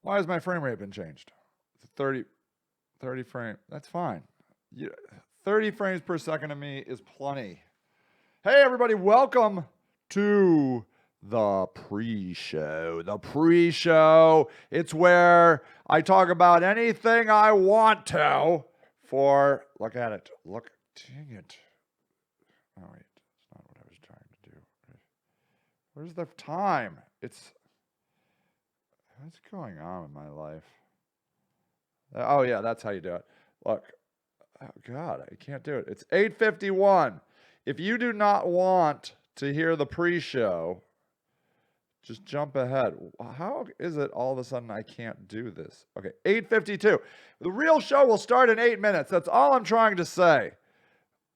Why has my frame rate been changed? It's 30 frame. That's fine. 30 frames per second to me is plenty. Hey, everybody, welcome to the pre-show. The pre-show. It's where I talk about anything I want to for, look at it. Look, dang it. Oh, wait, that's not what I was trying to do. Where's the time? What's going on in my life? Oh, yeah, that's how you do it. Look, oh, God, I can't do it. It's 8:51. If you do not want to hear the pre-show, just jump ahead. How is it all of a sudden I can't do this? Okay, 8:52. The real show will start in 8 minutes. That's all I'm trying to say.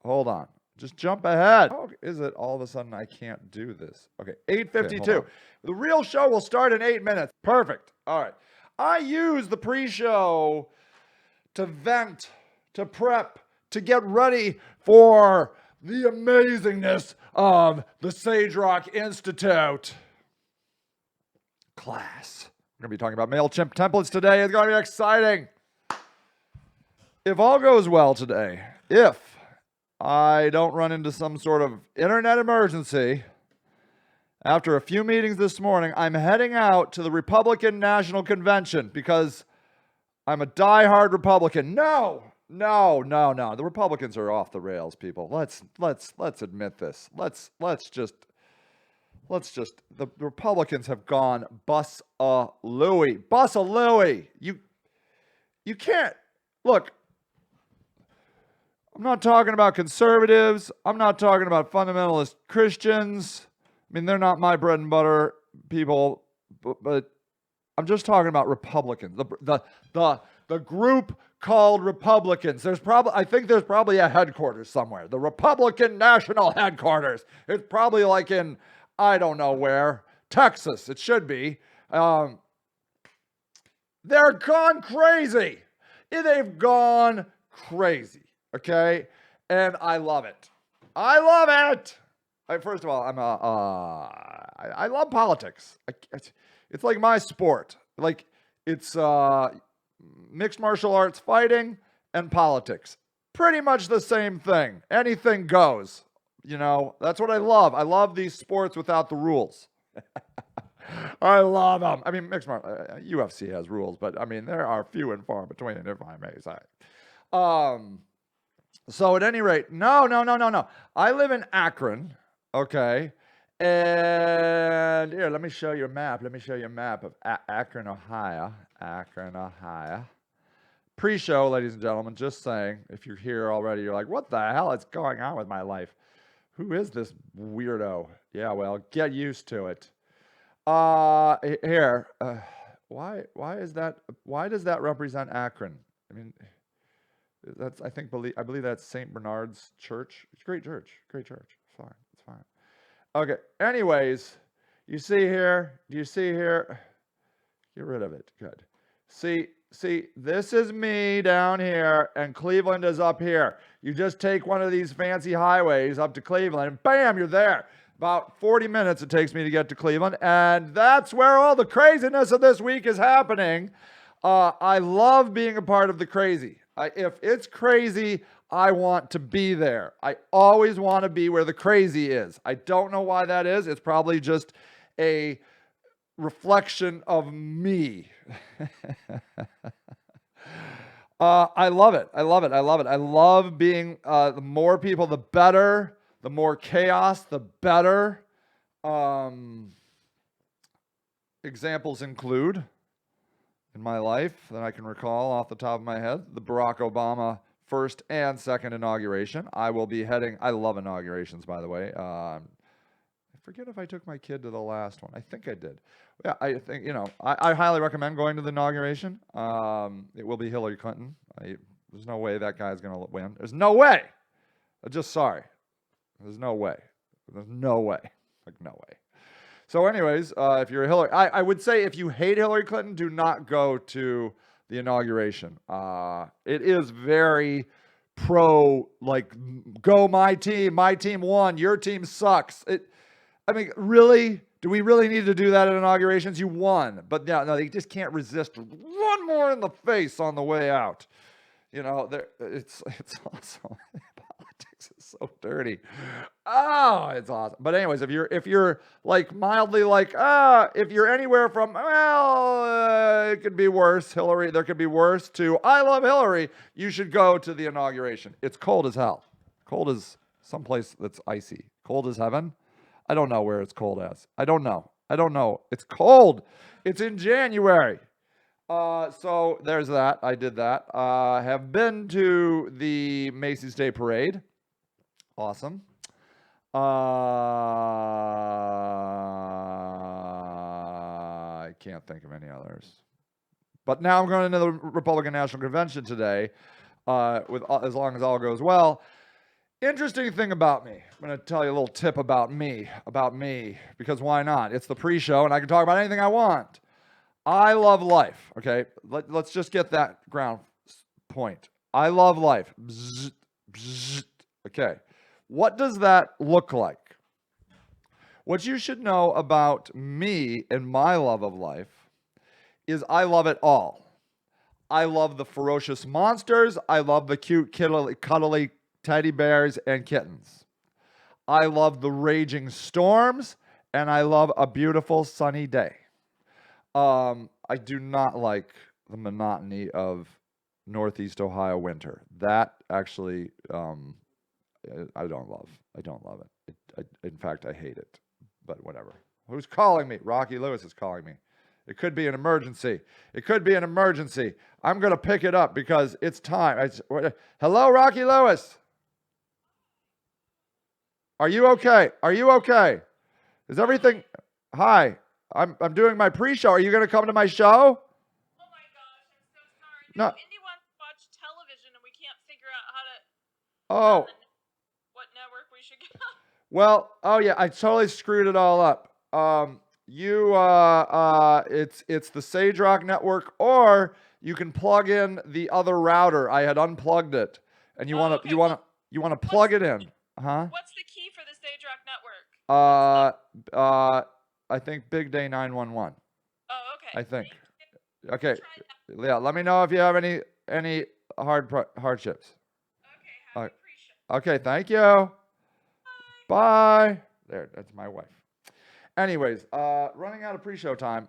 Hold on. Just jump ahead. How is it all of a sudden I can't do this? Okay, 8:52. Okay, the real show will start in 8 minutes. Perfect. All right. I use the pre-show to vent, to prep, to get ready for the amazingness of the Sage Rock Institute class. We're going to be talking about MailChimp templates today. It's going to be exciting. If all goes well today, if I don't run into some sort of internet emergency, after a few meetings this morning, I'm heading out to the Republican National Convention because I'm a diehard Republican. No. The Republicans are off the rails, people. Let's admit this. Let's just the Republicans have gone bus-a-looey. Bus-a-looey. You can't look. I'm not talking about conservatives. I'm not talking about fundamentalist Christians. I mean, they're not my bread and butter people, but I'm just talking about Republicans. The group called Republicans. I think there's probably a headquarters somewhere. The Republican National Headquarters. It's probably like in, I don't know where, Texas. It should be. They're gone crazy. They've gone crazy. Okay, and I love it. I love it. First of all, I love politics. It's like my sport. Like it's mixed martial arts fighting and politics. Pretty much the same thing. Anything goes. You know, that's what I love. I love these sports without the rules. I love them. I mean, mixed martial UFC has rules, but I mean, there are few and far between, if I may say. So at any rate, no. I live in Akron, okay? And here, let me show you a map. Let me show you a map of Akron, Ohio. Akron, Ohio. Pre-show, ladies and gentlemen, just saying, if you're here already, you're like, what the hell is going on with my life? Who is this weirdo? Yeah, well, get used to it. Here, why is that? Why does that represent Akron? I mean, I believe that's St. Bernard's Church. It's a great church. Great church. It's fine. Okay. Anyways, you see here? Do you see here? Get rid of it. Good. See, this is me down here, and Cleveland is up here. You just take one of these fancy highways up to Cleveland, and bam, you're there. About 40 minutes it takes me to get to Cleveland, and that's where all the craziness of this week is happening. I love being a part of the crazy. If it's crazy, I want to be there. I always want to be where the crazy is. I don't know why that is. It's probably just a reflection of me. I love it. I love being, the more people, the better. The more chaos, the better. Examples include, in my life that I can recall off the top of my head, the Barack Obama first and second inauguration. I love inaugurations, by the way. I forget if I took my kid to the last one. I think I did. Yeah, I think, I highly recommend going to the inauguration. It will be Hillary Clinton. There's no way that guy's going to win. There's no way. I'm just sorry. There's no way. Like, no way. So anyways, if you're a Hillary, I would say if you hate Hillary Clinton, do not go to the inauguration. It is very pro, like, go my team won, your team sucks. Really? Do we really need to do that at inaugurations? You won. But yeah, no, they just can't resist one more in the face on the way out. You know, it's awesome. Politics is so dirty. Oh, it's awesome. But anyways, if you're like mildly like, if you're anywhere from, well, it could be worse, Hillary, there could be worse, to I love Hillary, you should go to the inauguration. It's cold as hell. Cold as someplace that's icy. Cold as heaven. I don't know where it's cold as. I don't know. It's cold. It's in January. So there's that. I did that. Have been to the Macy's Day Parade. Awesome. I can't think of any others. But now I'm going to the Republican National Convention today, as long as all goes well. Interesting thing about me. I'm going to tell you a little tip about me, because why not? It's the pre-show, and I can talk about anything I want. I love life, okay? Let's just get that ground point. I love life. Bzz, bzz. Okay. What does that look like? What you should know about me and my love of life is I love it all. I love the ferocious monsters. I love the cute, cuddly teddy bears and kittens. I love the raging storms, and I love a beautiful sunny day. I do not like the monotony of Northeast Ohio winter. That actually, I don't love it. In fact, I hate it. But whatever. Who's calling me? Rocky Lewis is calling me. It could be an emergency. I'm going to pick it up because it's time. Hello, Rocky Lewis. Are you okay? Is everything? Hi. I'm doing my pre-show. Are you going to come to my show? Oh my gosh, I'm so sorry. No. Indy wants to watch television and we can't figure out how to. What network we should get on. Well, oh yeah, I totally screwed it all up. It's the Sage Rock network, or you can plug in the other router. I had unplugged it, and you want to plug it in, huh? What's the key for the Sage Rock network? I think Big Day 911. Oh, okay. I think. Okay. Yeah. Let me know if you have any hardships. Okay. Happy pre-show. Okay. Thank you. Bye. There. That's my wife. Anyways, running out of pre-show time.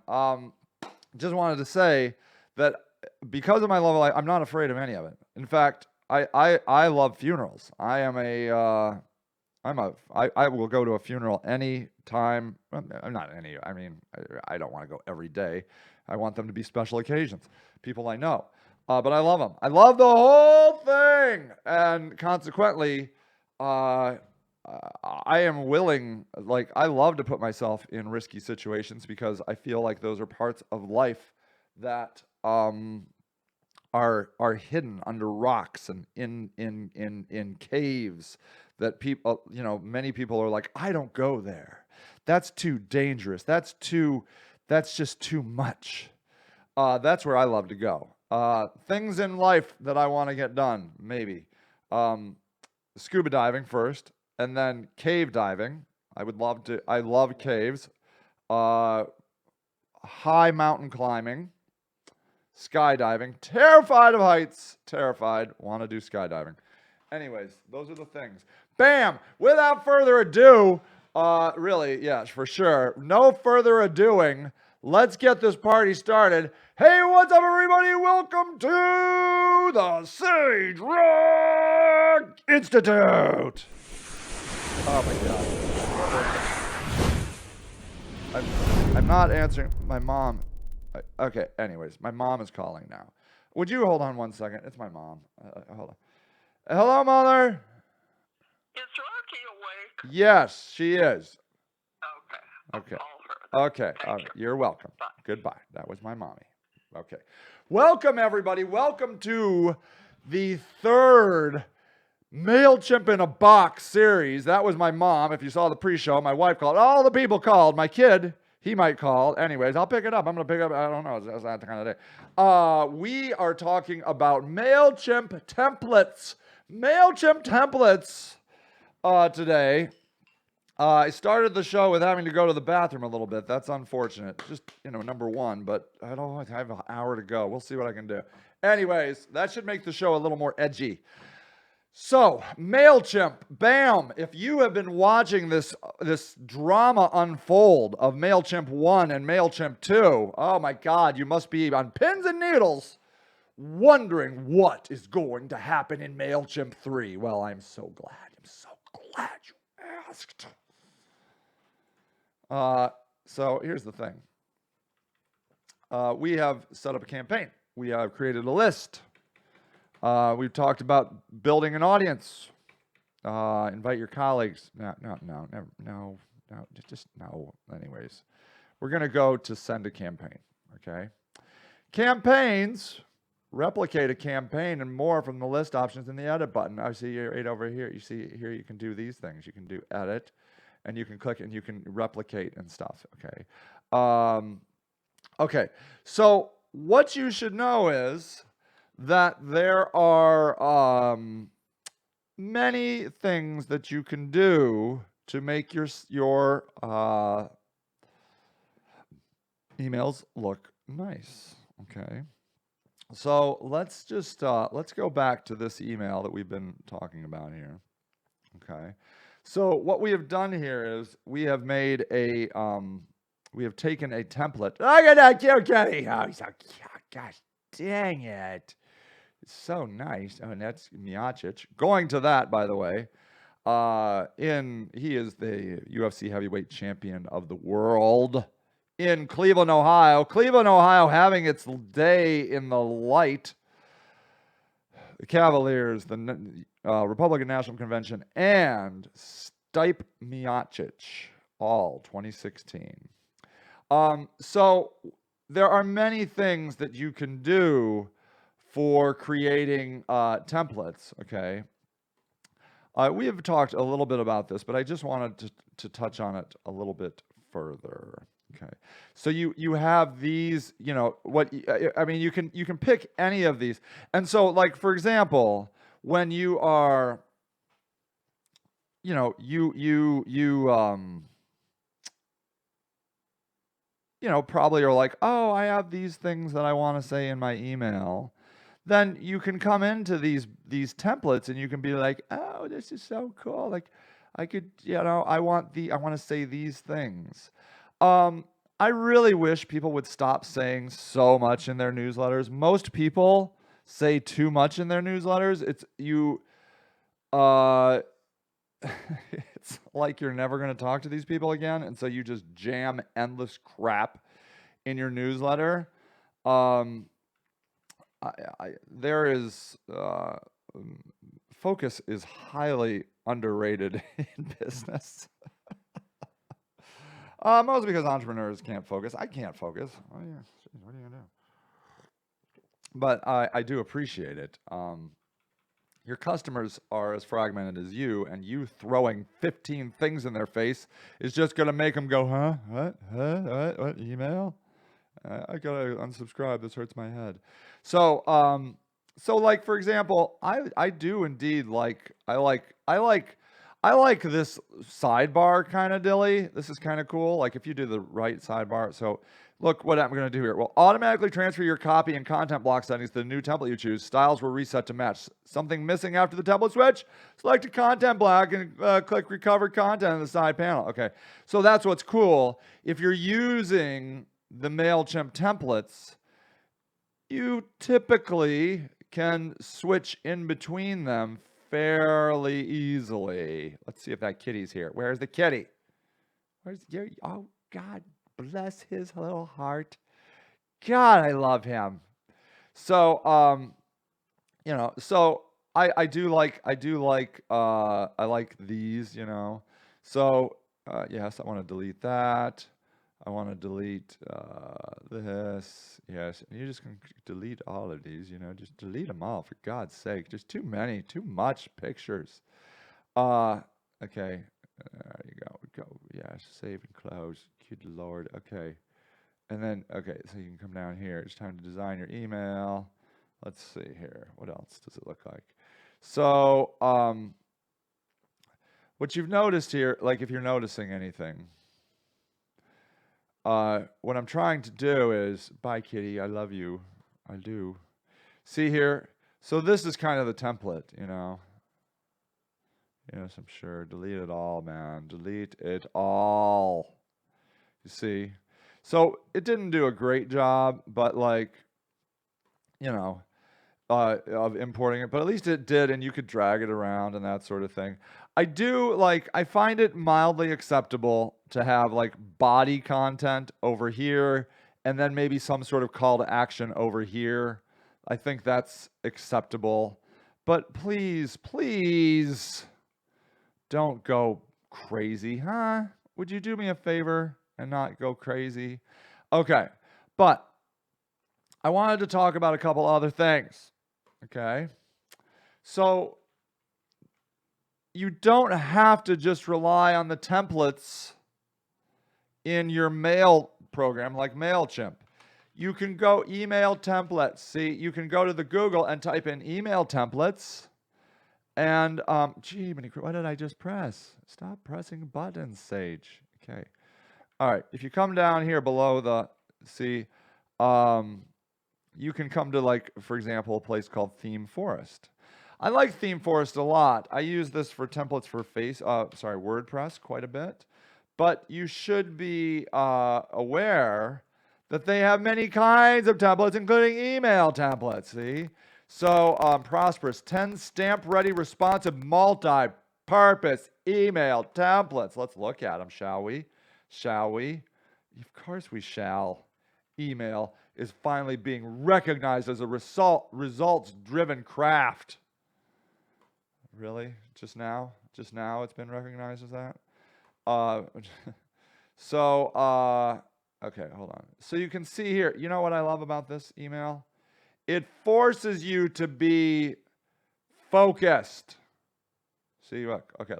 Just wanted to say that because of my love of life, I'm not afraid of any of it. In fact, I love funerals. I will go to a funeral any time. Not any. I mean, I don't want to go every day. I want them to be special occasions. People I know. But I love them. I love the whole thing. And consequently, I am willing, I love to put myself in risky situations because I feel like those are parts of life that are hidden under rocks and in caves that people, many people are like, I don't go there. That's too dangerous. That's just too much. That's where I love to go. Things in life that I want to get done, maybe. Scuba diving first, and then cave diving. I love caves. High mountain climbing. Skydiving. Terrified of heights. Want to do skydiving. Anyways, those are the things. Bam! Without further ado, really, yeah, for sure. No further adoing. Let's get this party started. Hey, what's up, everybody? Welcome to the Sage Rock Institute. Oh my God. I'm not answering. My mom. Okay, anyways, my mom is calling now. Would you hold on 1 second? It's my mom. Hold on. Hello, Mother. Is Rocky awake? Yes, she is. Okay. Okay. I'll Okay. All right. You're welcome. Bye. Goodbye. That was my mommy. Okay. Welcome, everybody. Welcome to the third MailChimp in a Box series. That was my mom. If you saw the pre-show, my wife called. All the people called. My kid, he might call. Anyways, I'll pick it up. I'm going to pick it up. I don't know. It's not the kind of day. We are talking about MailChimp templates. MailChimp templates today. I started the show with having to go to the bathroom a little bit. That's unfortunate. Just, number one, but I don't have an hour to go. We'll see what I can do. Anyways, that should make the show a little more edgy. So, MailChimp, bam! If you have been watching this drama unfold of MailChimp 1 and MailChimp 2, oh my God, you must be on pins and needles wondering what is going to happen in MailChimp 3. Well, I'm so glad. I'm so glad you asked. So here's the thing. We have set up a campaign. We have created a list. We've talked about building an audience. Invite your colleagues. No. Anyways, we're going to go to send a campaign, okay? Campaigns replicate a campaign and more from the list options in the edit button. I see right over here. You see here you can do these things. You can do edit, and you can click and you can replicate and stuff, okay? Okay, so what you should know is that there are many things that you can do to make your emails look nice, okay? So let's just let's go back to this email that we've been talking about here, okay? So what we have done here is we have made a we have taken a template. Look at that cute kitty! Oh, he's so cute. Gosh dang it. It's so nice. Oh, and that's Miocic. Going to that, by the way, he is the UFC heavyweight champion of the world in Cleveland, Ohio. Cleveland, Ohio having its day in the light. The Cavaliers, the Republican National Convention, and Stipe Miocic, all 2016. So there are many things that you can do for creating templates, okay? We have talked a little bit about this, but I just wanted to touch on it a little bit further, okay? So you have these, I mean, you can pick any of these. And so, like, for example, when you are, probably are like, oh, I have these things that I want to say in my email. Then you can come into these templates and you can be like, oh, this is so cool. Like, I could, I want to say these things. I really wish people would stop saying so much in their newsletters. Most people say too much in their newsletters. It's like you're never going to talk to these people again, and so you just jam endless crap in your newsletter. Focus is highly underrated in business. Mostly because entrepreneurs can't focus. I can't focus. Oh yeah, what are you gonna do? But I do appreciate it. Your customers are as fragmented as you, and you throwing 15 things in their face is just gonna make them go, huh? What? Email? I gotta unsubscribe. This hurts my head. So, like, for example, I do indeed like this sidebar kind of dilly. This is kind of cool. Like, if you do the right sidebar. So look what I'm going to do here. We'll automatically transfer your copy and content block settings to the new template you choose. Styles will reset to match. Something missing after the template switch? Select a content block and click recover content in the side panel. Okay, so that's what's cool. If you're using the MailChimp templates, you typically can switch in between them fairly easily. Let's see if that kitty's here. Where's the kitty? Oh, God bless his little heart. God, I love him. So, so I like these, So, yes, I want to delete that. I want to delete this. Yes, and you just can delete all of these, just delete them all, for God's sake. Just too much pictures. Okay, there you go. Yes, save and close. Good Lord. Okay, and then, okay, so you can come down here. It's time to design your email. Let's see here. What else does it look like? So, what you've noticed here, like if you're noticing anything, what I'm trying to do is, bye kitty, I love you, I do. See here, so this is kind of the template, you know. Yes, I'm sure. Delete it all, man. Delete it all. You see? So it didn't do a great job, but like, you know, of importing it, but at least it did, and you could drag it around and that sort of thing. I find it mildly acceptable to have like body content over here and then maybe some sort of call to action over here. I think that's acceptable. But please, please don't go crazy, huh? Would you do me a favor and not go crazy? Okay, but I wanted to talk about a couple other things. Okay, so you don't have to just rely on the templates in your mail program like MailChimp. You can go email templates. See, you can go to the Google and type in email templates. And, gee, what did I just press? Stop pressing buttons, Sage. Okay. All right. If you come down here below the, see, you can come to, like, for example, a place called Theme Forest. I like Theme Forest a lot. I use this for templates for WordPress quite a bit. But you should be aware that they have many kinds of templates, including email templates, see? So, Prosperous, 10 stamp-ready, responsive, multi-purpose email templates. Let's look at them, shall we? Shall we? Of course we shall. Email is finally being recognized as a results-driven craft. Really? Just now? Just now it's been recognized as that? Okay, hold on. So you can see here, you know what I love about this email? It forces you to be focused. See, look, okay,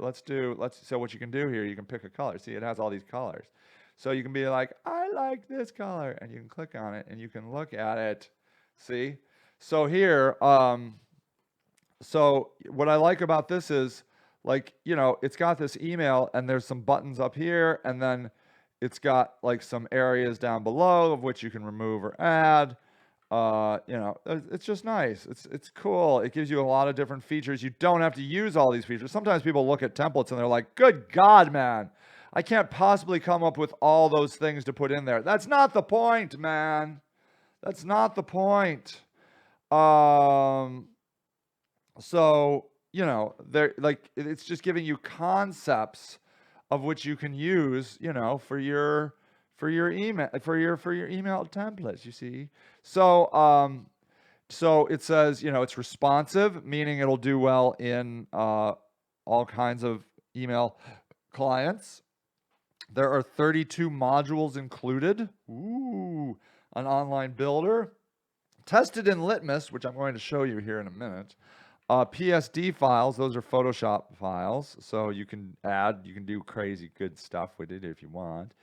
so what you can do here, you can pick a color. See, it has all these colors. So you can be like, I like this color, and you can click on it, and you can look at it. See? So here, so what I like about this is, like, you know, it's got this email, and there's some buttons up here, and then it's got, like, some areas down below of which you can remove or add. You know, it's just nice. It's cool. It gives you a lot of different features. You don't have to use all these features. Sometimes people look at templates and they're like, good God, man, I can't possibly come up with all those things to put in there. That's not the point, man. That's not the point. So, you know, they're like, it's just giving you concepts of which you can use, you know, for your email templates, you see. So so it says, you know, it's responsive, meaning it'll do well in all kinds of email clients. There are 32 modules included. Ooh, an online builder. Tested in Litmus, which I'm going to show you here in a minute. PSD files, those are Photoshop files. So you can do crazy good stuff with it if you want.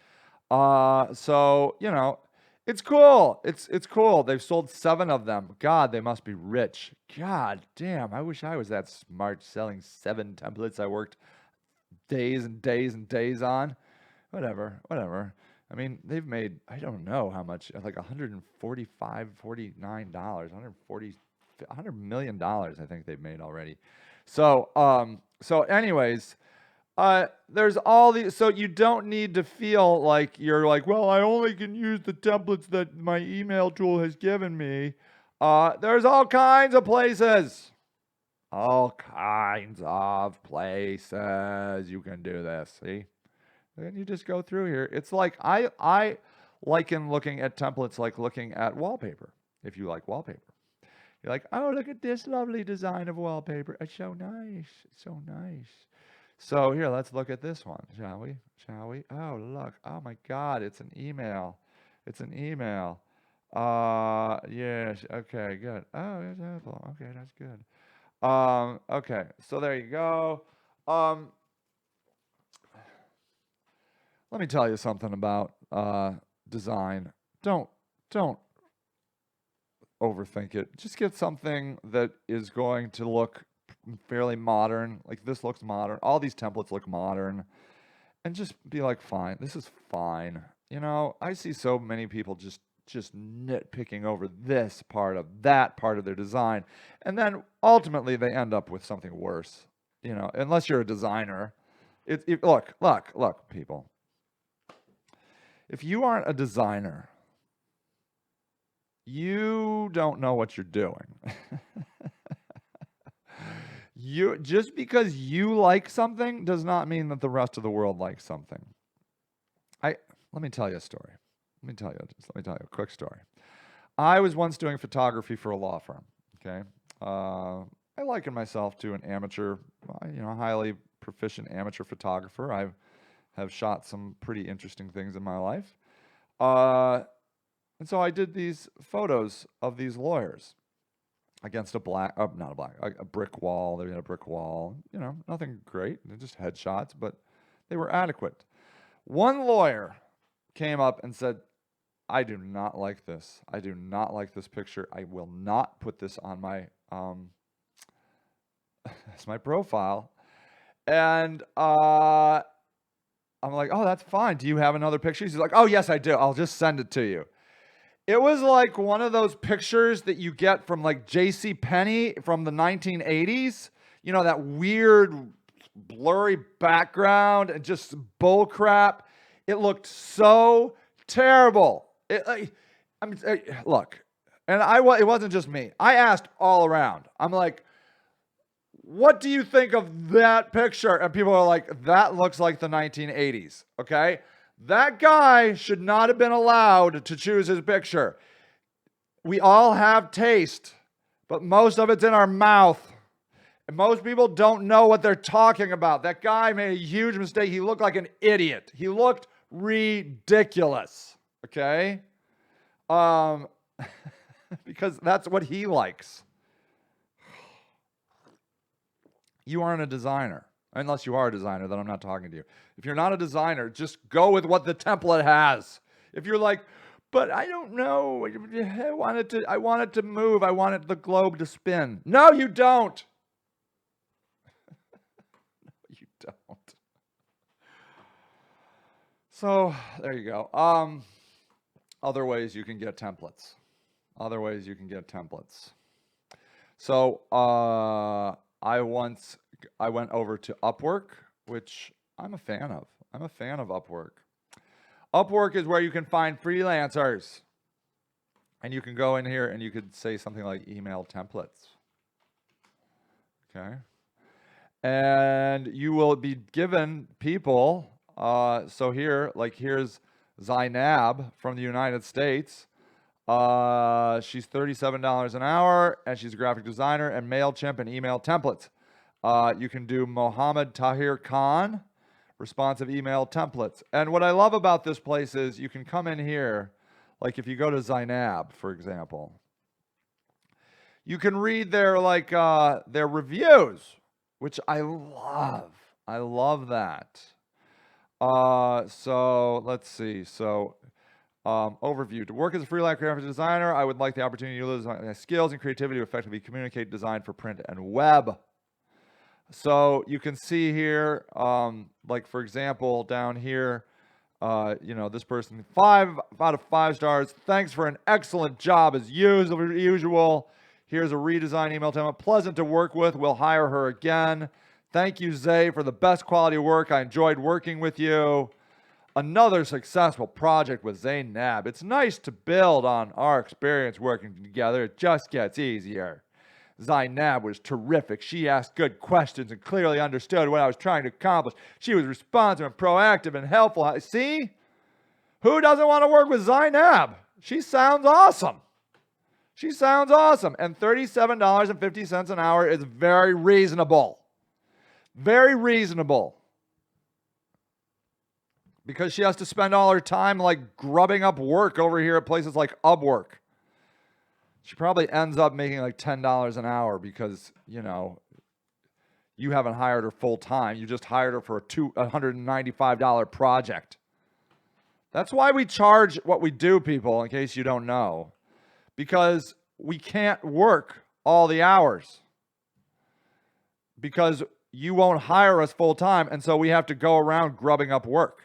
So, you know, it's cool. It's cool. They've sold 7 of them. God, they must be rich. God damn, I wish I was that smart selling 7 templates I worked days and days and days on. Whatever. I mean, they've made, I don't know how much, like $149, $100 million, I think they've made already. So, anyways, there's all these, so you don't need to feel like you're like, well, I only can use the templates that my email tool has given me. There's all kinds of places. All kinds of places you can do this, see? And you just go through here. It's like, I liken looking at templates like looking at wallpaper, if you like wallpaper. You're like, oh, look at this lovely design of wallpaper. It's so nice. It's so nice. So here, let's look at this one, shall we? Shall we? Oh, look. Oh, my God. It's an email. It's an email. Yes. Okay, good. Oh, it's Apple. Okay, that's good. Okay, so there you go. Let me tell you something about design. Don't overthink it. Just get something that is going to look fairly modern. Like this looks modern. All these templates look modern. And just be like, fine, this is fine. You know, I see so many people just nitpicking over this part of that part of their design. And then ultimately they end up with something worse. You know, unless you're a designer. Look, people. If you aren't a designer, you don't know what you're doing. Just because you like something does not mean that the rest of the world likes something. Let me tell you a story. Let me tell you a quick story. I was once doing photography for a law firm. Okay, I liken myself to an amateur, highly proficient amateur photographer. I have shot some pretty interesting things in my life, and so I did these photos of these lawyers against a brick wall. They had a brick wall. You know, nothing great. They're just headshots, but they were adequate. One lawyer came up and said, I do not like this. I do not like this picture. I will not put this on my as my profile. And I'm like, oh, that's fine. Do you have another picture? He's like, oh, yes, I do. I'll just send it to you. It was like one of those pictures that you get from like J.C. Penney from the 1980s. You know, that weird, blurry background and just bull crap. It looked so terrible. Look, and it wasn't just me. I asked all around. I'm like, what do you think of that picture? And people are like, that looks like the 1980s. Okay. That guy should not have been allowed to choose his picture. We all have taste, but most of it's in our mouth. And most people don't know what they're talking about. That guy made a huge mistake. He looked like an idiot. He looked ridiculous. Okay? Because that's what he likes. You aren't a designer. Unless you are a designer, then I'm not talking to you. If you're not a designer, just go with what the template has. If you're like, but I don't know, I want it to move, I want the globe to spin. No, you don't. No, you don't. So there you go. Other ways you can get templates. So I went over to Upwork, which I'm a fan of. I'm a fan of Upwork. Upwork is where you can find freelancers. And you can go in here and you could say something like email templates. Okay. And you will be given people. So here's Zainab from the United States. She's $37 an hour, and she's a graphic designer and MailChimp and email templates. You can do Mohammed Tahir Khan, responsive email templates. And what I love about this place is you can come in here, like if you go to Zainab, for example, you can read their reviews, which I love. I love that. So let's see. So overview. To work as a freelance graphic designer, I would like the opportunity to use my skills and creativity to effectively communicate design for print and web. So you can see here, like for example, down here, this person, 5 out of 5 stars. Thanks for an excellent job as usual. Here's a redesign email template. Pleasant to work with. We'll hire her again. Thank you, Zay, for the best quality work. I enjoyed working with you. Another successful project with Zainab. It's nice to build on our experience working together. It just gets easier. Zainab was terrific. She asked good questions and clearly understood what I was trying to accomplish. She was responsive and proactive and helpful. See? Who doesn't want to work with Zainab? She sounds awesome. She sounds awesome. And $37.50 an hour is very reasonable. Very reasonable. Because she has to spend all her time like grubbing up work over here at places like Upwork. She probably ends up making like $10 an hour because, you haven't hired her full time. You just hired her for a $195 project. That's why we charge what we do, people, in case you don't know. Because we can't work all the hours. because you won't hire us full time, and so we have to go around grubbing up work.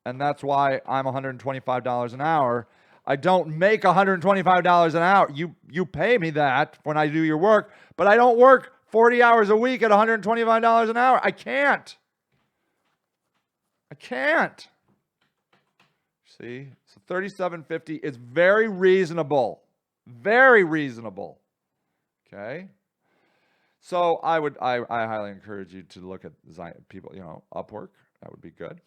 And that's why I'm $125 an hour. I don't make $125 an hour. You pay me that when I do your work, but I don't work 40 hours a week at $125 an hour. I can't. See? So $37.50 is very reasonable. Very reasonable. Okay? So I highly encourage you to look at people, Upwork. That would be good.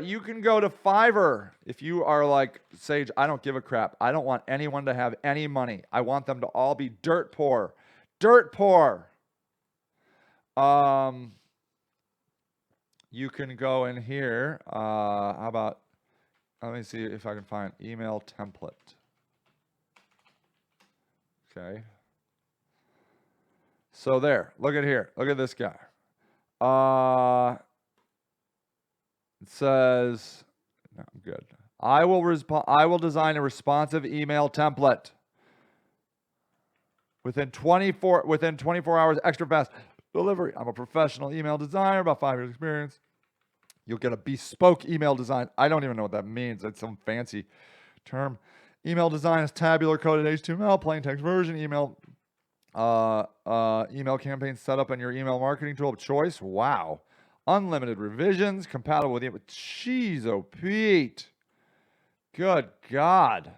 You can go to Fiverr if you are like, Sage, I don't give a crap. I don't want anyone to have any money. I want them to all be dirt poor. You can go in here. How about, let me see if I can find email template. Okay. So there, look at here. Look at this guy. It says, no, I'm good. I will design a responsive email template within 24 hours, extra fast delivery. I'm a professional email designer, about 5 years experience. You'll get a bespoke email design. I don't even know what that means. It's some fancy term. Email design is tabular coded HTML, plain text version, email campaign setup and your email marketing tool of choice. Wow. Unlimited revisions, compatible with it. Jeez, oh Pete. Good God.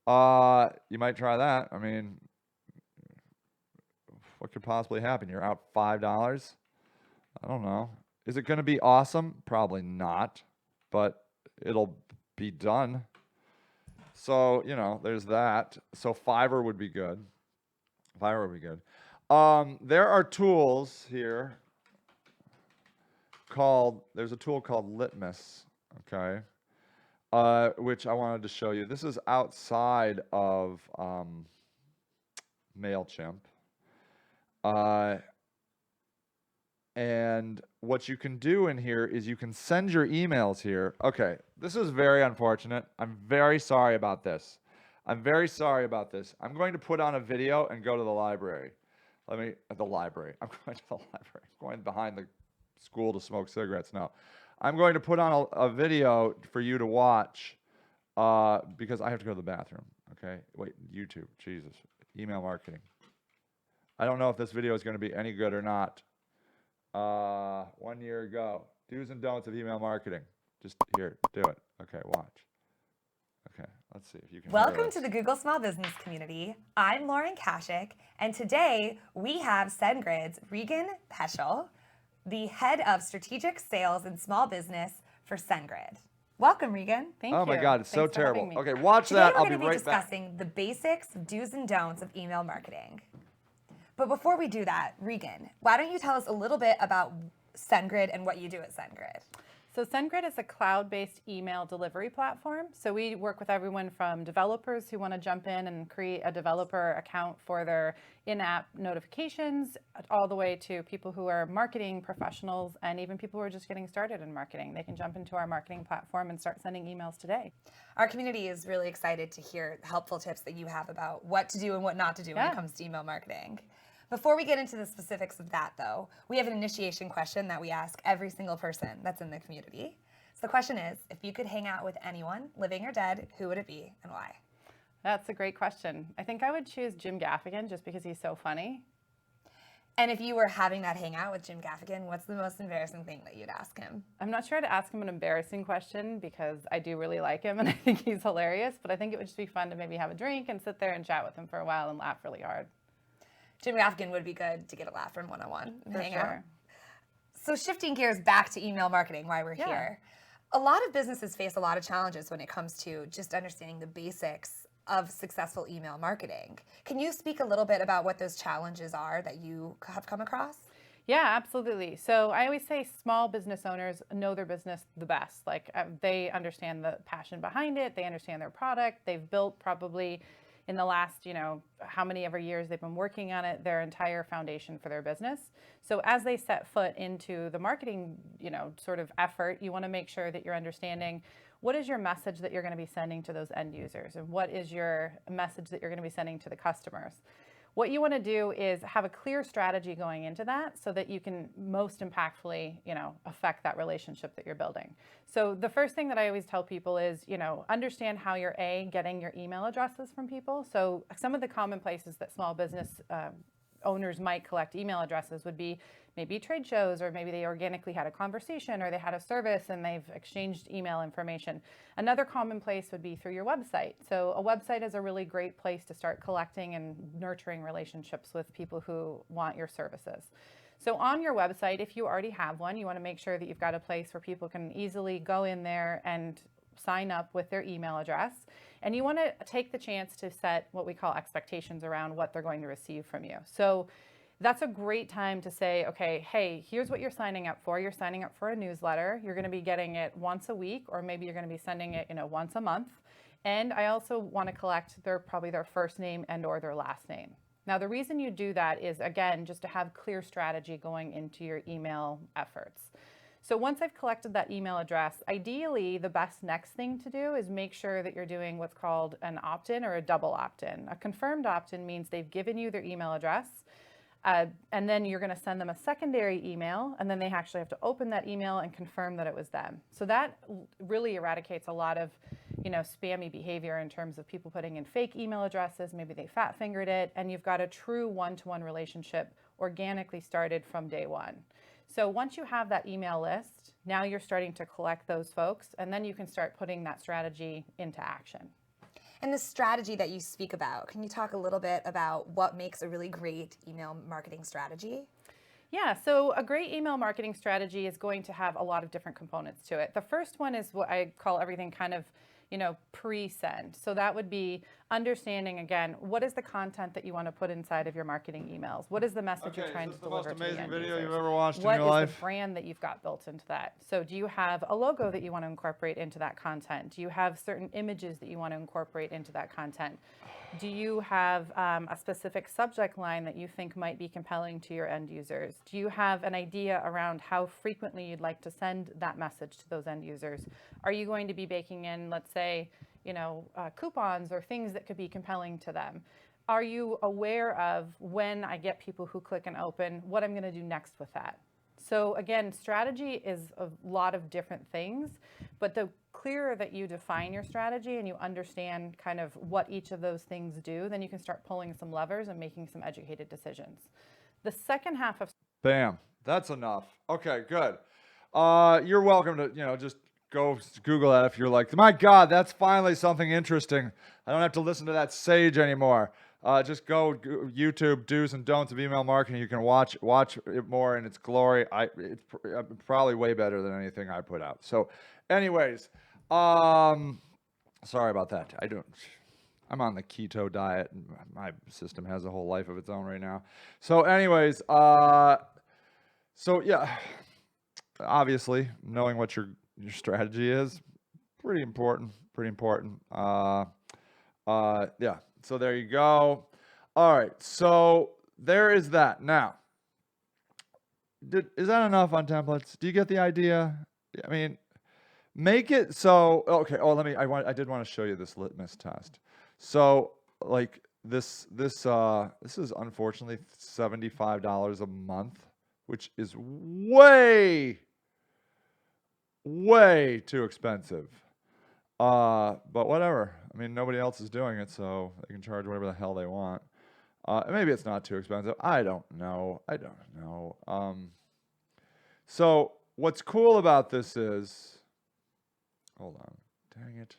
You might try that. I mean, what could possibly happen? You're out $5. I don't know. Is it going to be awesome? Probably not, but it'll be done. So, there's that. So Fiverr would be good. There are tools here there's a tool called Litmus, okay, which I wanted to show you. This is outside of MailChimp. And what you can do in here is you can send your emails here. Okay, this is very unfortunate. I'm very sorry about this. I'm going to put on a video and go to the library. I'm going to the library. I'm going behind the school to smoke cigarettes. No, I'm going to put on a video for you to watch because I have to go to the bathroom. Okay, wait, YouTube, Jesus, email marketing. I don't know if this video is going to be any good or not. 1 year ago, do's and don'ts of email marketing. Just here, do it. Okay, watch. Okay, let's see if you can. Welcome to the Google Small Business Community. I'm Lauren Kashik, and today we have SendGrid's Regan Peschel, the head of strategic sales and small business for SendGrid. Welcome, Regan. Thank you. Oh my God, it's so Thanks for having terrible. me. Okay, watch Today that. we're I'll be going to be right back. discussing the basics, do's and don'ts of email marketing. But before we do that, Regan, why don't you tell us a little bit about SendGrid and what you do at SendGrid? So SendGrid is a cloud-based email delivery platform. So we work with everyone from developers who want to jump in and create a developer account for their in-app notifications, all the way to people who are marketing professionals and even people who are just getting started in marketing. They can jump into our marketing platform and start sending emails today. Our community is really excited to hear helpful tips that you have about what to do and what not to do when it comes to email marketing. Before we get into the specifics of that, though, we have an initiation question that we ask every single person that's in the community. So the question is, if you could hang out with anyone, living or dead, who would it be and why? That's a great question. I think I would choose Jim Gaffigan just because he's so funny. And if you were having that hangout with Jim Gaffigan, what's the most embarrassing thing that you'd ask him? I'm not sure to ask him an embarrassing question because I do really like him and I think he's hilarious, but I think it would just be fun to maybe have a drink and sit there and chat with him for a while and laugh really hard. Jim Gaffigan would be good to get a laugh from one-on-one and For hang sure. out. So shifting gears back to email marketing, why we're here. A lot of businesses face a lot of challenges when it comes to just understanding the basics of successful email marketing. Can you speak a little bit about what those challenges are that you have come across? Yeah, absolutely. So I always say small business owners know their business the best. Like they understand the passion behind it. They understand their product. They've built probably in the last, how many ever years they've been working on it, their entire foundation for their business. So as they set foot into the marketing, sort of effort, you want to make sure that you're understanding what is your message that you're going to be sending to those end users and what is your message that you're going to be sending to the customers. What you want to do is have a clear strategy going into that so that you can most impactfully, affect that relationship that you're building. So the first thing that I always tell people is, understand how you're getting your email addresses from people. So some of the common places that small business owners might collect email addresses would be maybe trade shows, or maybe they organically had a conversation, or they had a service and they've exchanged email information. Another common place would be through your website. So a website is a really great place to start collecting and nurturing relationships with people who want your services. So on your website, if you already have one, you want to make sure that you've got a place where people can easily go in there and sign up with their email address. And you want to take the chance to set what we call expectations around what they're going to receive from you. So that's a great time to say, okay, hey, here's what you're signing up for. You're signing up for a newsletter. You're going to be getting it once a week, or maybe you're going to be sending it, once a month. And I also want to collect probably their first name and or their last name. Now, the reason you do that is, again, just to have clear strategy going into your email efforts. So once I've collected that email address, ideally, the best next thing to do is make sure that you're doing what's called an opt-in or a double opt-in. A confirmed opt-in means they've given you their email address, and then you're going to send them a secondary email, and then they actually have to open that email and confirm that it was them. So that really eradicates a lot of, spammy behavior in terms of people putting in fake email addresses. Maybe they fat fingered it, and you've got a true one-to-one relationship organically started from day one. So once you have that email list, now you're starting to collect those folks, and then you can start putting that strategy into action. And the strategy that you speak about, can you talk a little bit about what makes a really great email marketing strategy? Yeah, so a great email marketing strategy is going to have a lot of different components to it. The first one is what I call everything kind of, pre-send. So that would be understanding, again, what is the content that you want to put inside of your marketing emails? What is the message you're trying to deliver to the end users? What is the most amazing video you've ever watched in your life? life? What is the brand that you've got built into that? So do you have a logo that you want to incorporate into that content? Do you have certain images that you want to incorporate into that content? Do you have a specific subject line that you think might be compelling to your end users? Do you have an idea around how frequently you'd like to send that message to those end users? Are you going to be baking in, let's say, coupons or things that could be compelling to them? Are you aware of, when I get people who click and open, what I'm going to do next with that? So again, strategy is a lot of different things, but the clearer that you define your strategy and you understand kind of what each of those things do, then you can start pulling some levers and making some educated decisions. The second half of... Bam. That's enough. Okay, good. You're welcome to, just go Google that if you're like, my God, that's finally something interesting. I don't have to listen to that sage anymore. Just go YouTube do's and don'ts of email marketing. You can watch it more in its glory. It's probably way better than anything I put out. So, anyways, sorry about that. I'm on the keto diet, and my system has a whole life of its own right now. So, anyways, so yeah, obviously knowing what your strategy is pretty important. Yeah. So there you go. All right. So there is that. Now, is that enough on templates? Do you get the idea? I mean, make it so. Okay. Oh, I did want to show you this litmus test. So like this is unfortunately $75 a month, which is way too expensive. But whatever. I mean, nobody else is doing it, so they can charge whatever the hell they want. Maybe it's not too expensive. I don't know. So what's cool about this is, hold on, dang it.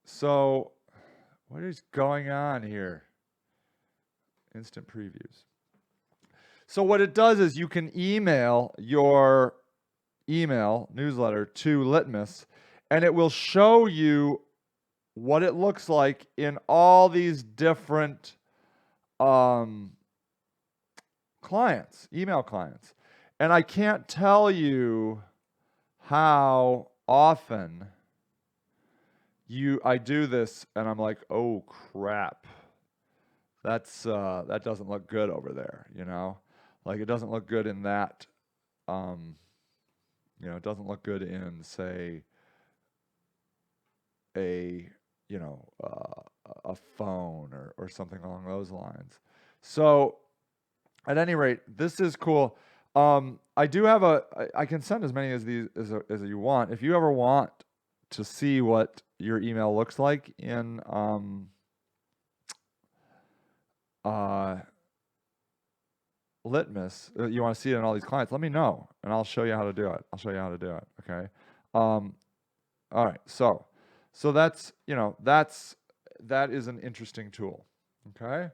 So what is going on here? Instant previews. So what it does is you can email your email newsletter to Litmus, and it will show you what it looks like in all these different clients, email clients. And I can't tell you how often I do this and I'm like, oh crap, that doesn't look good over there, like it doesn't look good in that, it doesn't look good in, say, a phone or something along those lines. So at any rate, this is cool. I do have I can send as many as these as you want. If you ever want to see what your email looks like in Litmus, you want to see it in all these clients, let me know and I'll show you how to do it. Okay. All right. So that's, that is an interesting tool. Okay.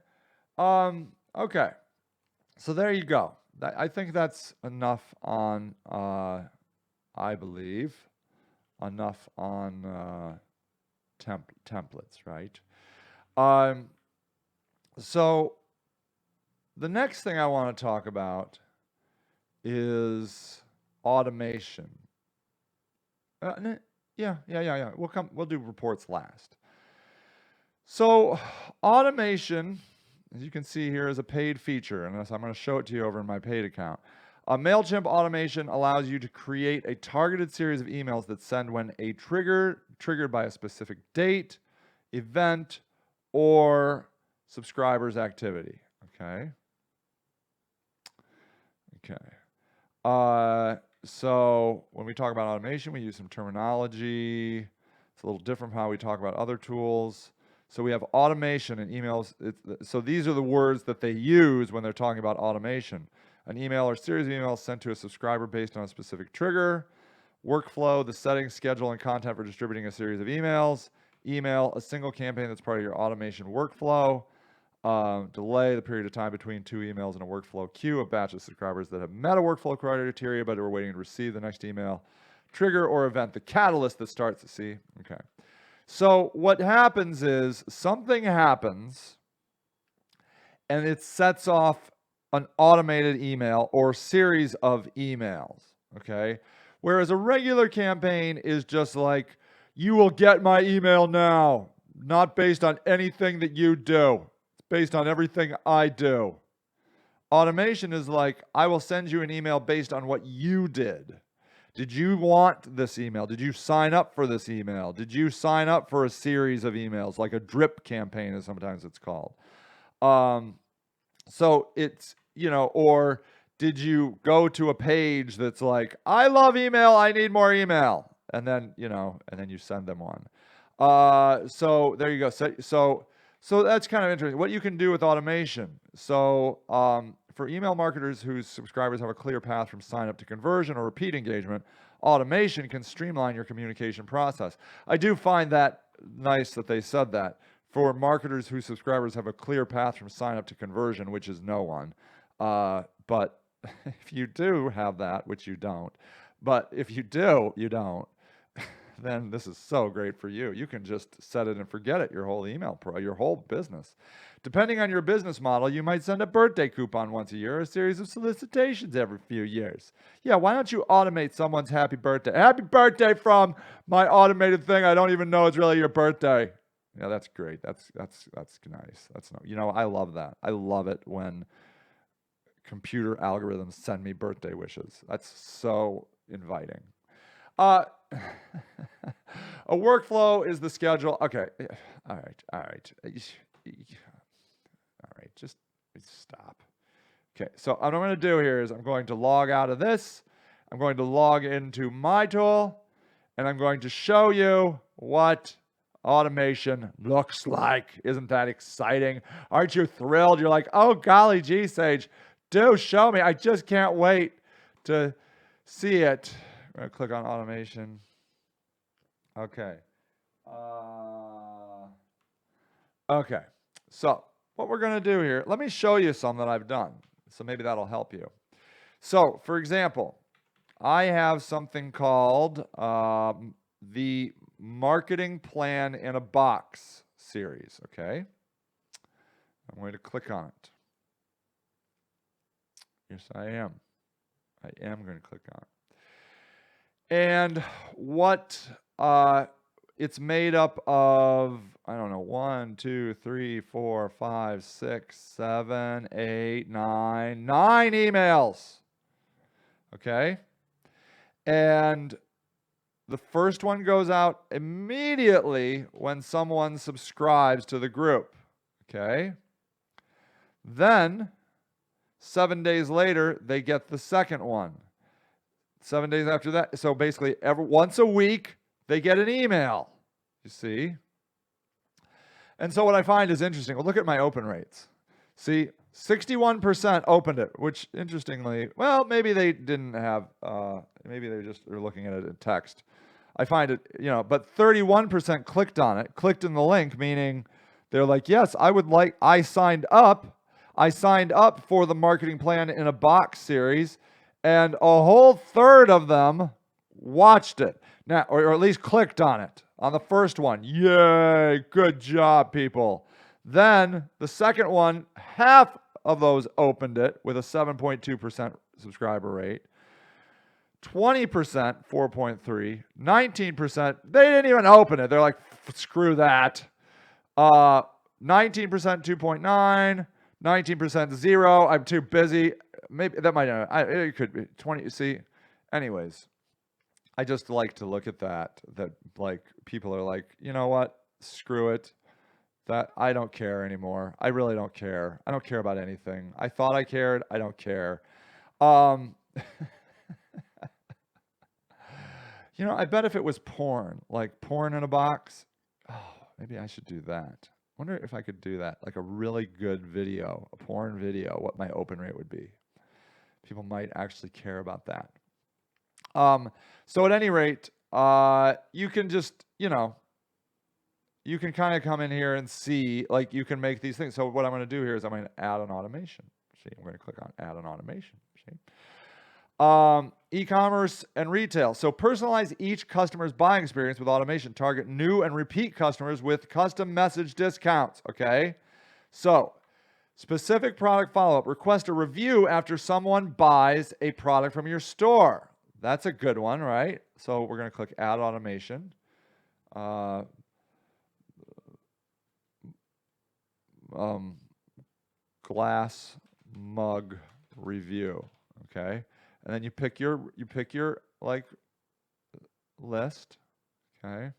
Okay. So there you go. I think that's enough on, I believe, enough on templates, right? So the next thing I want to talk about is automation. Yeah. We'll do reports last. So automation, as you can see here, is a paid feature, and I'm going to show it to you over in my paid account. MailChimp automation allows you to create a targeted series of emails that send when a triggered by a specific date, event, or subscriber's activity. Okay. So when we talk about automation, we use some terminology. It's a little different from how we talk about other tools. So we have automation in emails. So these are the words that they use when they're talking about automation. An email or series of emails sent to a subscriber based on a specific trigger. Workflow, the settings, schedule, and content for distributing a series of emails. Email, a single campaign that's part of your automation workflow. Delay, the period of time between two emails in a workflow queue. A batch of subscribers that have met a workflow criteria but are waiting to receive the next email. Trigger or event, the catalyst that starts. See? Okay. So what happens is something happens and it sets off an automated email or series of emails, okay? Whereas a regular campaign is just like, you will get my email now, not based on anything that you do. It's based on everything I do. Automation is like, I will send you an email based on what you did. Did you want this email? Did you sign up for this email? Did you sign up for a series of emails, like a drip campaign, as sometimes it's called? So it's, or did you go to a page that's like, I love email, I need more email. And then, and then you send them one. So there you go. So that's kind of interesting. What you can do with automation. So for email marketers whose subscribers have a clear path from sign up to conversion or repeat engagement, automation can streamline your communication process. I do find that nice that they said that. For marketers whose subscribers have a clear path from sign up to conversion, which is no one. But if you do have that, which you don't, but if you do, you don't, then this is so great for you. You can just set it and forget it, your whole your whole business. Depending on your business model, you might send a birthday coupon once a year, or a series of solicitations every few years. Yeah, why don't you automate someone's happy birthday? Happy birthday from my automated thing. I don't even know it's really your birthday. Yeah, that's great. That's nice. I love that. I love it when computer algorithms send me birthday wishes. That's so inviting. A workflow is the schedule. Okay. All right. Just stop. Okay. So what I'm going to do here is I'm going to log out of this. I'm going to log into my tool, and I'm going to show you what automation looks like. Isn't that exciting? Aren't you thrilled? You're like, oh, golly gee, Sage, do show me. I just can't wait to see it. I'm going to click on automation. Okay. Okay. So what we're going to do here, let me show you some that I've done. So maybe that'll help you. So, for example, I have something called the Marketing Plan in a Box series, okay? I'm going to click on it. Yes, I am. I am going to click on it. And what it's made up of, I don't know, 1, 2, 3, 4, 5, 6, 7, 8, 9 emails. Okay? And the first one goes out immediately when someone subscribes to the group. Okay. Then 7 days later, they get the second one. 7 days after that. So basically, once a week, they get an email. You see? And so what I find is interesting. Well, look at my open rates. See, 61% opened it, which interestingly, well, maybe they didn't have, maybe they just are looking at it in text. I find it, but 31% clicked on it, clicked in the link, meaning they're like, yes, I signed up for the marketing plan in a box series, and a whole third of them watched it. Now, or at least clicked on it on the first one. Yay, good job, people. Then the second one, half of those opened it with a 7.2% subscriber rate. 20%, 4.3, 19%, they didn't even open it. They're like, screw that. 19%, 2.9, 19%, 0. I'm too busy. Maybe that might, it could be 20. See, anyways, I just like to look at that like people are like, you know what? Screw it. That I don't care anymore. I really don't care. I don't care about anything. I thought I cared. I don't care. I bet if it was porn, like porn in a box, maybe I should do that. Wonder if I could do that, like a really good video, a porn video, what my open rate would be. People might actually care about that. So at any rate, you can just, you can kind of come in here and see, like you can make these things. So what I'm going to do here is I'm going to add an automation. See, I'm going to click on add an automation. See? E-commerce and retail. So personalize each customer's buying experience with automation. Target new and repeat customers with custom message discounts. Okay. So specific product follow-up. Request a review after someone buys a product from your store. That's a good one, right? So we're going to click add automation. Glass mug review. Okay. And then you pick your like list, okay?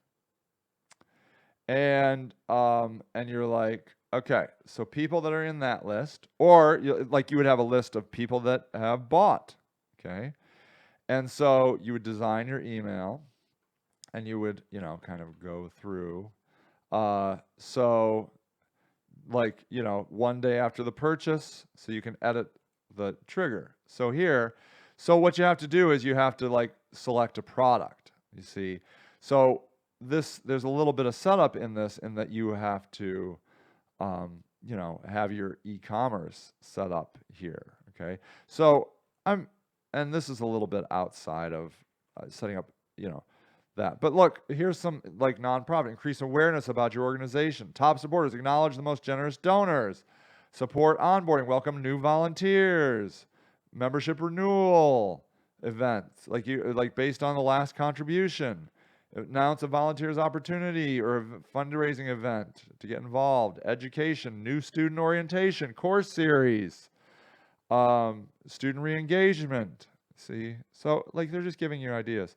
And you're like, okay, so people that are in that list, or you would have a list of people that have bought, okay? And so you would design your email, and you would kind of go through. So like 1 day after the purchase, so you can edit the trigger. So here. So what you have to do is you have to like select a product, you see. So there's a little bit of setup in this, in that you have to, have your e-commerce set up here, okay. So and this is a little bit outside of setting up, that. But look, here's some like nonprofit. Increase awareness about your organization. Top supporters. Acknowledge the most generous donors. Support onboarding. Welcome new volunteers. Membership renewal events, like based on the last contribution. Announce a volunteer's opportunity or a fundraising event to get involved. Education, new student orientation, course series, student re-engagement. See, so like they're just giving you ideas.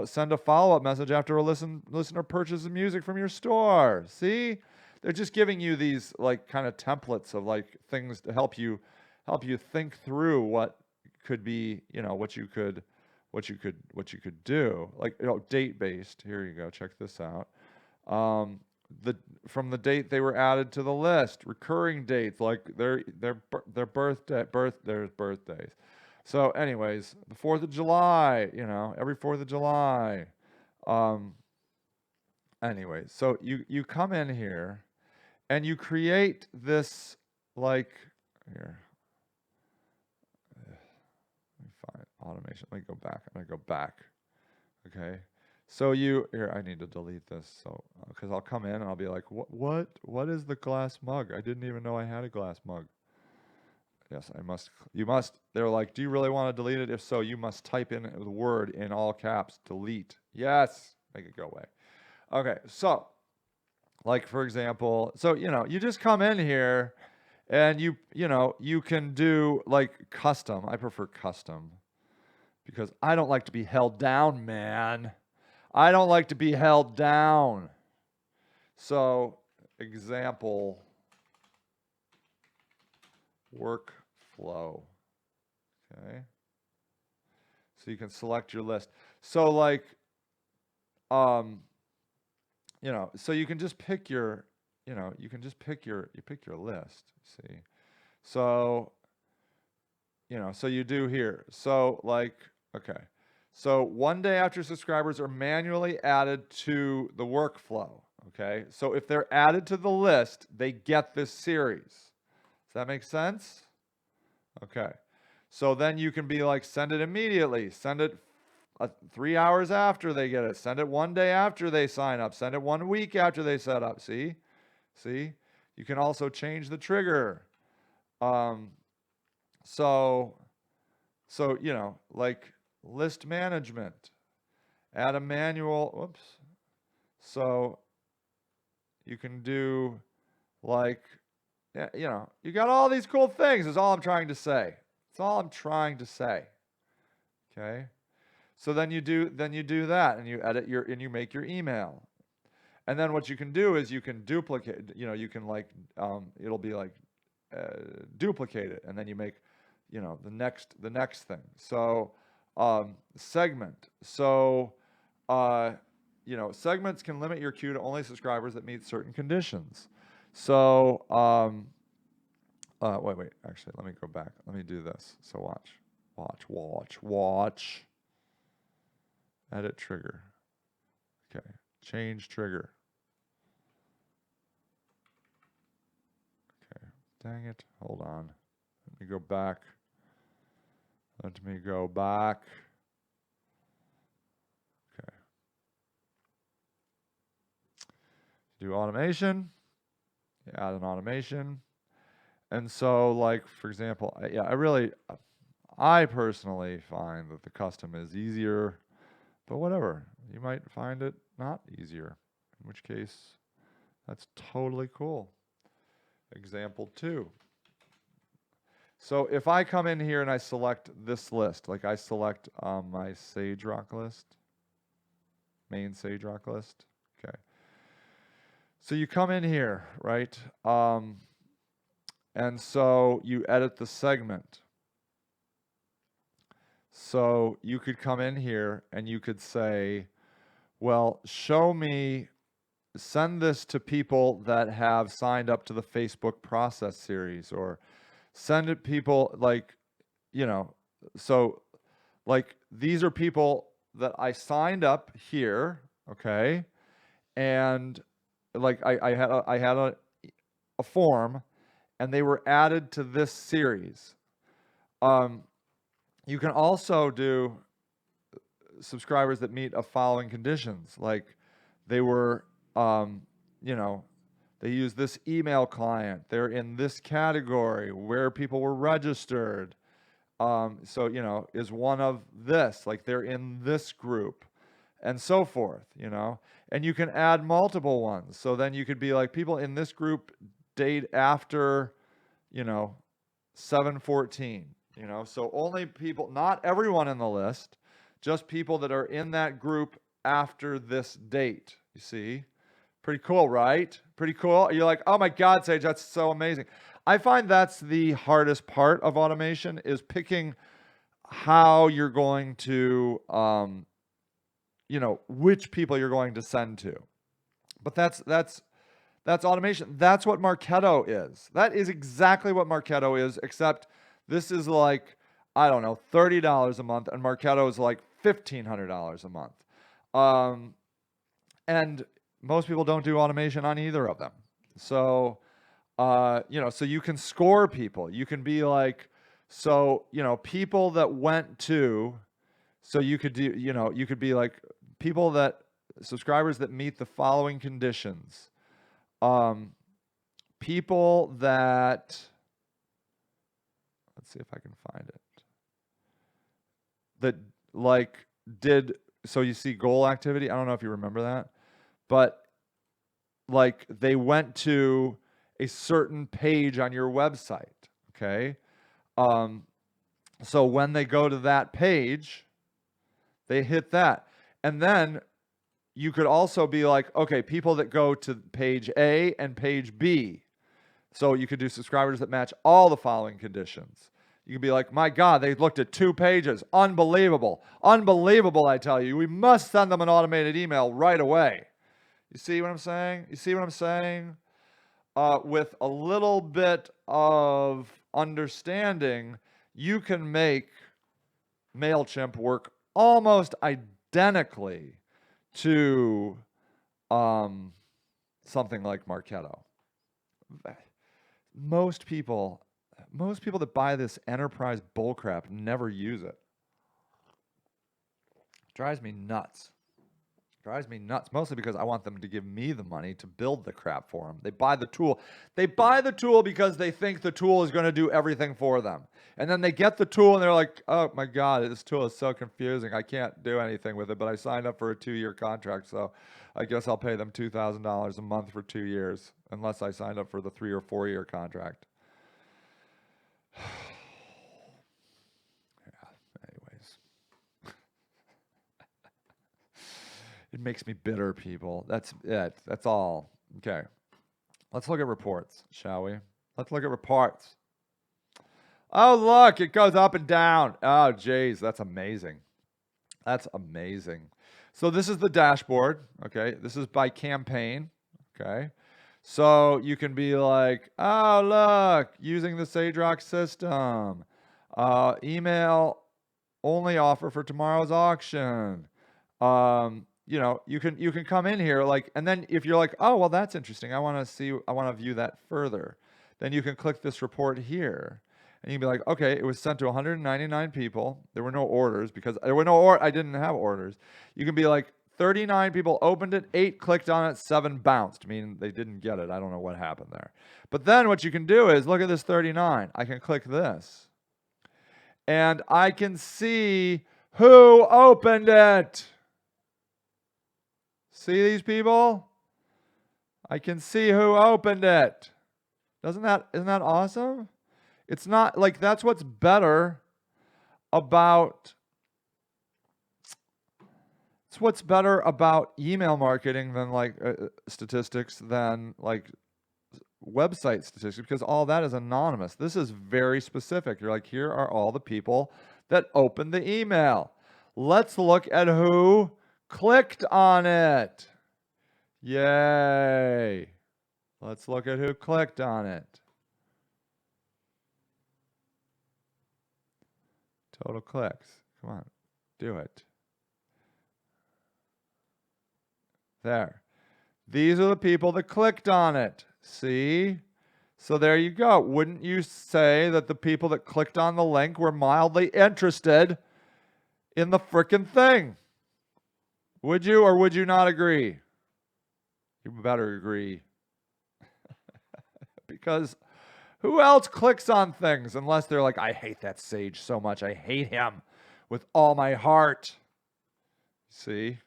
Send a follow-up message after a listener purchases music from your store. See, they're just giving you these like kind of templates of like things to help you think through what could be, what you could do, like, date based. Here you go. Check this out. From the date they were added to the list, recurring dates, like their birthdays. So anyways, the 4th of July, every 4th of July. Anyways, so you come in here and you create this like here. Automation. Let me go back. I'm going to go back. Okay. So here, I need to delete this. So, because I'll come in and I'll be like, what is the glass mug? I didn't even know I had a glass mug. Yes, you must. They're like, do you really want to delete it? If so, you must type in the word in all caps, delete. Yes. Make it go away. Okay. So, like, for example, so, you just come in here and you can do like custom. I prefer custom. Because I don't like to be held down, man. I don't like to be held down. So, example, workflow. Okay. So you can select your list. So like, you know, so you can just pick your, you know, you pick your list. See, so, you know, so you do here. So like, okay. So one day after subscribers are manually added to the workflow. Okay. So if they're added to the list, they get this series. Does that make sense? Okay. So then you can be like, send it immediately, send it 3 hours after they get it, send it 1 day after they sign up, send it 1 week after they set up. See? You can also change the trigger. So, you know, like list management, add a manual, whoops. So you can do like, yeah, you know, you got all these cool things is all I'm trying to say. That's all I'm trying to say. Okay. So then you do that and you edit and you make your email. And then what you can do is you can duplicate, you know, you can like, it'll be like duplicate it, and then you make, you know, the next thing. So segment. So you know, segments can limit your queue to only subscribers that meet certain conditions. So wait, actually, let me go back. Let me do this. So watch. Edit trigger. Okay, change trigger. Okay, dang it. Hold on. Let me go back. Okay. Do automation. Add an automation. And so, like, for example, I personally find that the custom is easier, but whatever. You might find it not easier, in which case, that's totally cool. Example 2. So if I come in here and I select this list, like I select my SageRock list, main SageRock list, okay. So you come in here, right? And so you edit the segment. So you could come in here and you could say, well, send this to people that have signed up to the Facebook process series, or send it people like, you know, so like these are people that I signed up here, okay? And like I had a form, and they were added to this series. You can also do subscribers that meet a following conditions, like they were, you know, they use this email client, they're in this category where people were registered. So, you know, is one of this, like they're in this group, and so forth, you know. And you can add multiple ones. So then you could be like, people in this group date after, you know, 7/14, you know. So only people, not everyone in the list, just people that are in that group after this date, you see. Pretty cool, right? Pretty cool. You're like, oh my God, Sage, that's so amazing. I find that's the hardest part of automation, is picking how you're going to, you know, which people you're going to send to. But that's automation. That's what Marketo is. That is exactly what Marketo is, except this is like, I don't know, $30 a month, and Marketo is like $1,500 a month. And most people don't do automation on either of them. So, you know, so you can score people. You can be like, so, you know, people that went to, so you could do, you know, you could be like subscribers that meet the following conditions. People that, let's see if I can find it, that like so you see goal activity. I don't know if you remember that, but like they went to a certain page on your website, okay? So when they go to that page, they hit that. And then you could also be like, okay, people that go to page A and page B. So you could do subscribers that match all the following conditions. You could be like, my God, they looked at 2 pages. Unbelievable. Unbelievable, I tell you. We must send them an automated email right away. You see what I'm saying? You see what I'm saying? With a little bit of understanding, you can make MailChimp work almost identically to something like Marketo. Most people that buy this enterprise bullcrap never use it. Drives me nuts. Drives me nuts, mostly because I want them to give me the money to build the crap for them. They buy the tool. They buy the tool because they think the tool is going to do everything for them. And then they get the tool and they're like, oh my God, this tool is so confusing. I can't do anything with it, but I signed up for a 2-year contract, so I guess I'll pay them $2,000 a month for 2 years, unless I signed up for the 3 or 4-year contract. It makes me bitter, people. That's it. That's all. Okay. Let's look at reports, shall we? Let's look at reports. Oh, look, it goes up and down. Oh, geez, that's amazing. That's amazing. So this is the dashboard, okay? This is by campaign, okay? So you can be like, oh, look, using the SageRock system. Email only offer for tomorrow's auction. You know, you can come in here like, and then if you're like, oh, well, that's interesting. I want to view that further. Then you can click this report here. And you can be like, okay, it was sent to 199 people. There were no orders because there were I didn't have orders. You can be like, 39 people opened it, 8 clicked on it, 7 bounced. I mean, they didn't get it. I don't know what happened there. But then what you can do is look at this 39. I can click this. And I can see who opened it. See these people? I can see who opened it. Isn't that awesome? It's not like that's what's better about email marketing than like statistics than like website statistics, because all that is anonymous. This is very specific. You're like, here are all the people that opened the email. Let's look at who clicked on it. Yay. Let's look at who clicked on it. Total clicks. Come on, do it. There. These are the people that clicked on it. See? So there you go. Wouldn't you say that the people that clicked on the link were mildly interested in the frickin' thing? Would you or would you not agree? You better agree. Because who else clicks on things unless they're like, I hate that Sage so much. I hate him with all my heart. See?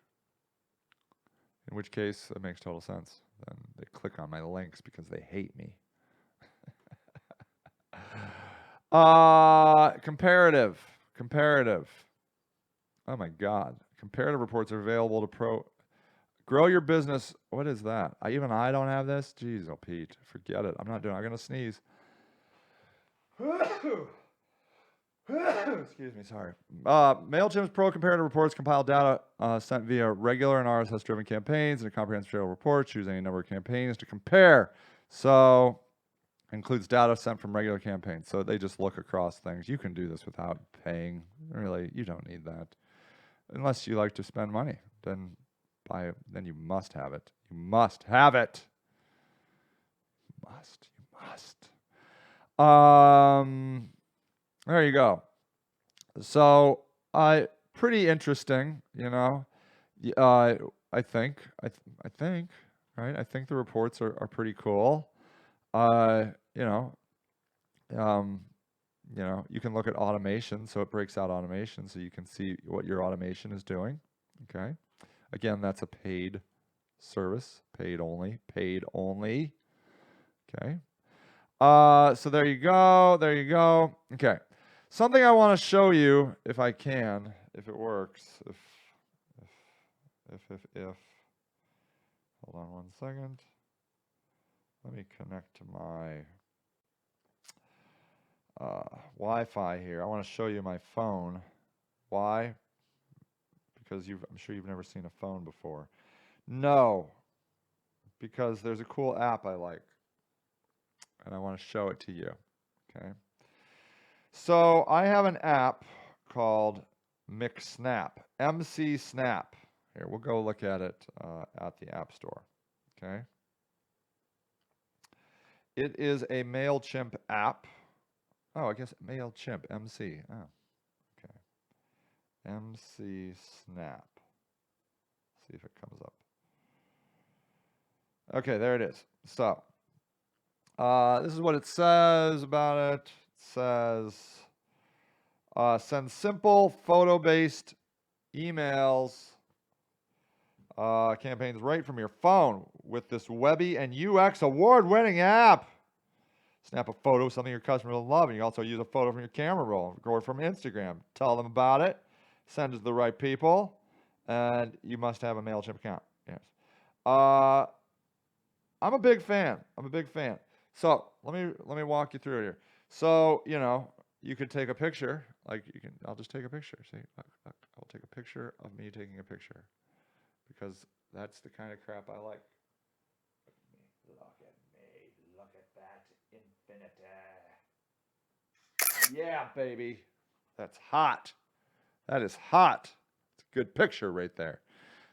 In which case, that makes total sense. Then they click on my links because they hate me. Comparative. Oh my God. Comparative reports are available to grow your business. What is that? I don't have this. Jeez, oh Pete, forget it. I'm going to sneeze. Excuse me, sorry. MailChimp's Pro Comparative Reports compile data sent via regular and RSS-driven campaigns in a comprehensive trail report. Choose any number of campaigns to compare. So includes data sent from regular campaigns. So they just look across things. You can do this without paying. Really, you don't need that. Unless you like to spend money, then you must have it. You must have it. You must. There you go. So, pretty interesting, you know. I think, right? I think the reports are pretty cool. You can look at automation, so it breaks out automation, so you can see what your automation is doing. Okay. Again, that's a paid service, paid only. Okay. So there you go. Okay. Something I want to show you, if I can, if it works, if Hold on 1 second. Let me connect to my Wi-Fi here. I want to show you my phone. Why? Because I'm sure you've never seen a phone before. No, because there's a cool app I like, and I want to show it to you. Okay. So I have an app called McSnap, MC Snap. Here, we'll go look at it at the App Store. Okay. It is a MailChimp app. Oh, I guess MailChimp, MC. Oh, okay. MC Snap. See if it comes up. Okay, there it is. So, this is what it says about it. It says, send simple photo-based emails, campaigns right from your phone with this Webby and UX award-winning app. Snap a photo of something your customers will love, and you also use a photo from your camera roll, record from Instagram. Tell them about it. Send it to the right people, and you must have a MailChimp account. Yes. I'm a big fan. So let me walk you through it here. So, you know, you could take a picture. I'll just take a picture. See, I'll take a picture of me taking a picture, because that's the kind of crap I like. Look at that infinity. Yeah, baby. That's hot. That is hot. It's a good picture right there.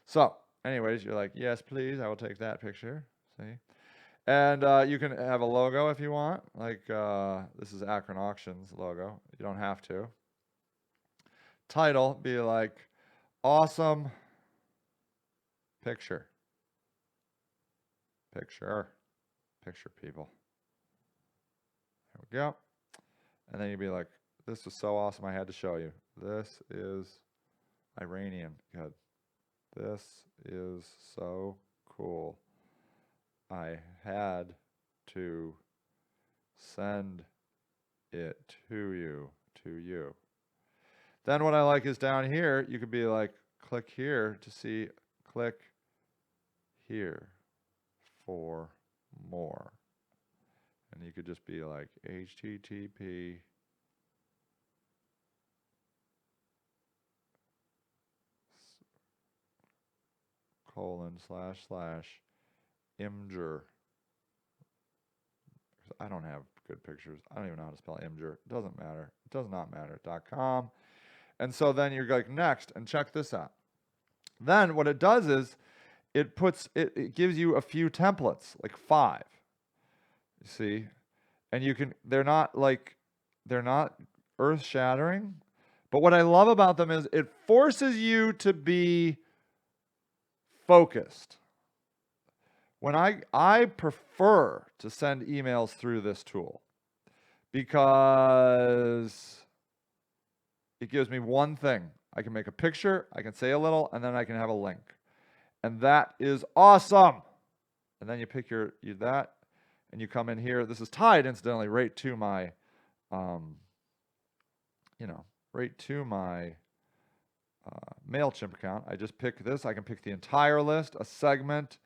So, anyways, you're like, yes, please, I will take that picture. See? And you can have a logo if you want. Like, this is Akron Auctions logo. You don't have to. Title, be like, awesome picture. Picture, people. There we go. And then you'd be like, this was so awesome, I had to show you. This is Iranian. Good. This is so cool. I had to send it to you. Then what I like is down here, you could be like, click here to see, click here for more. And you could just be like http //imgur. I don't have good pictures. I don't even know how to spell imgur. It doesn't matter. It does not matter. .com. And so then you're like, next, and check this out. Then what it does is it gives you a few templates, like 5. You see? And you can, they're not earth-shattering. But what I love about them is it forces you to be focused. When I prefer to send emails through this tool because it gives me one thing. I can make a picture, I can say a little, and then I can have a link. And that is awesome. And then you pick that, and you come in here. This is tied, incidentally, right to my, MailChimp account. I just pick this. I can pick the entire list, a segment,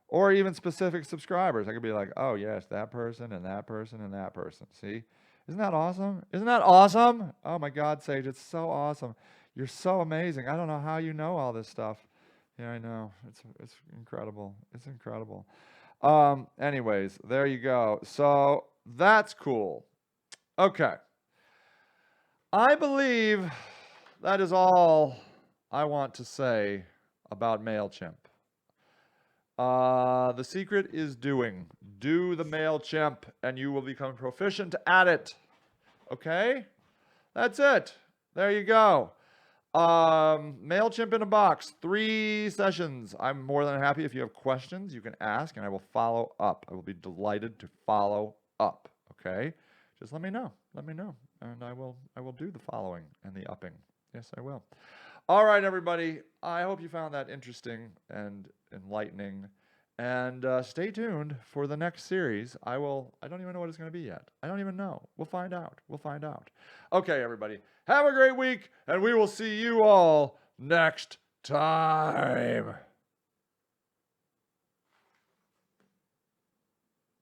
or even specific subscribers. I could be like, oh, yes, that person and that person and that person. See? Isn't that awesome? Isn't that awesome? Oh, my God, Sage, it's so awesome. You're so amazing. I don't know how you know all this stuff. Yeah, I know. It's incredible. It's incredible. Anyways, there you go. So that's cool. Okay. I believe that is all I want to say about MailChimp. The secret is doing. Do the MailChimp and you will become proficient at it. Okay? That's it. There you go. MailChimp in a box. 3 sessions. I'm more than happy. If you have questions, you can ask and I will follow up. I will be delighted to follow up. Okay? Just let me know. And I will do the following and the upping. Yes, I will. All right, everybody. I hope you found that interesting and enlightening. And stay tuned for the next series. I don't even know what it's going to be yet. I don't even know. We'll find out. Okay, everybody. Have a great week, and we will see you all next time.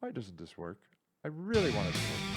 Why doesn't this work? I really want it to work.